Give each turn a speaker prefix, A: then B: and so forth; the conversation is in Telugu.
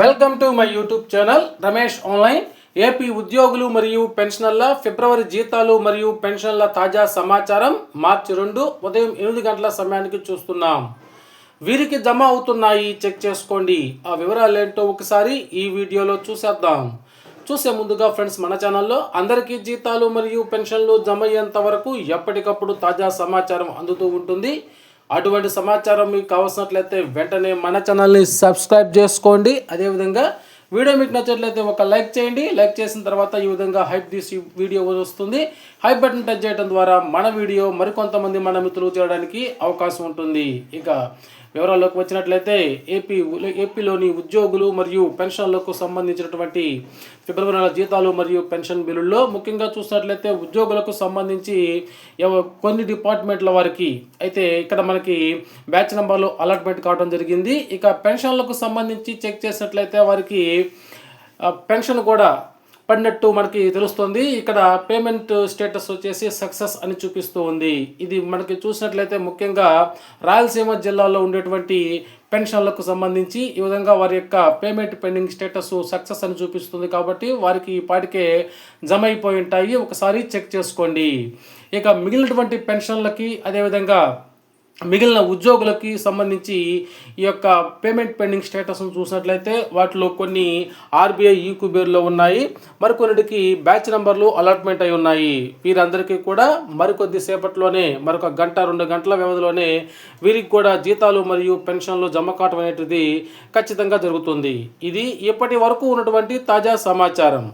A: Welcome to my YouTube channel Ramesh online. AP ఉద్యోగులు మరియు పెన్షనర్ల ఫిబ్రవరి జీతాలు మరియు పెన్షన్ల తాజా సమాచారం మార్చి 2 ఉదయం 8 గంటల సమయానికి చూస్తున్నాం. వీరికి జమ అవుతున్నాయి, చెక్ చేసుకోండి. ఆ వివరాలు ఏంటో ఒకసారి ఈ వీడియోలో చూసేద్దాం. చూసే ముందుగా ఫ్రెండ్స్, మన ఛానల్లో అందరికీ జీతాలు మరియు పెన్షన్లు జమ అయ్యేంత వరకు ఎప్పటికప్పుడు తాజా సమాచారం అందుతూ ఉంటుంది. అటువంటి సమాచారం మీకు కావాల్సినట్లయితే వెంటనే మన ఛానల్ని సబ్స్క్రైబ్ చేసుకోండి. అదేవిధంగా వీడియో మీకు నచ్చినట్లయితే ఒక లైక్ చేయండి. లైక్ చేసిన తర్వాత ఈ విధంగా హైప్ తీసి వీడియో వస్తుంది. హైప్ బటన్ టచ్ చేయడం ద్వారా మన వీడియో మరికొంతమంది మన మిత్రులు చేయడానికి అవకాశం ఉంటుంది. ఇక వివరాల్లోకి వచ్చినట్లయితే ఏపీలోని ఉద్యోగులు మరియు పెన్షన్లకు సంబంధించినటువంటి ఫిబ్రవరి నెల జీతాలు మరియు పెన్షన్ బిల్లుల్లో ముఖ్యంగా చూసినట్లయితే ఉద్యోగులకు సంబంధించి కొన్ని డిపార్ట్మెంట్ల వారికి అయితే ఇక్కడ మనకి బ్యాచ్ నెంబర్లు అలాట్మెంట్ కావడం జరిగింది. ఇక పెన్షన్లకు సంబంధించి చెక్ చేసినట్లయితే వారికి పెన్షన్ కూడా పడినట్టు మనకి తెలుస్తుంది. ఇక్కడ పేమెంట్ స్టేటస్ వచ్చేసి సక్సెస్ అని చూపిస్తూ ఉంది. ఇది మనకి చూసినట్లయితే ముఖ్యంగా రాయలసీమ జిల్లాలో ఉండేటువంటి పెన్షన్లకు సంబంధించి ఈ విధంగా వారి యొక్క పేమెంట్ పెండింగ్ స్టేటస్ సక్సెస్ అని చూపిస్తుంది. కాబట్టి వారికి పాటికే జమ అయిపోయి ఉంటాయి, ఒకసారి చెక్ చేసుకోండి. ఇక మిగిలినటువంటి పెన్షన్లకి అదేవిధంగా మిగిలిన ఉద్యోగులకి సంబంధించి ఈ యొక్క పేమెంట్ పెండింగ్ స్టేటస్ను చూసినట్లయితే వాటిలో కొన్ని ఆర్బీఐ ఈక్యూబేర్లో ఉన్నాయి, మరికొన్నిటికి బ్యాచ్ నెంబర్లు అలాట్మెంట్ అయి ఉన్నాయి. వీరందరికీ కూడా మరికొద్ది సేపట్లోనే మరొక 1-2 గంటల వ్యవధిలోనే వీరికి కూడా జీతాలు మరియు పెన్షన్లు జమ కావడం అనేటిది ఖచ్చితంగా జరుగుతుంది. ఇది ఇప్పటి వరకు ఉన్నటువంటి తాజా సమాచారం.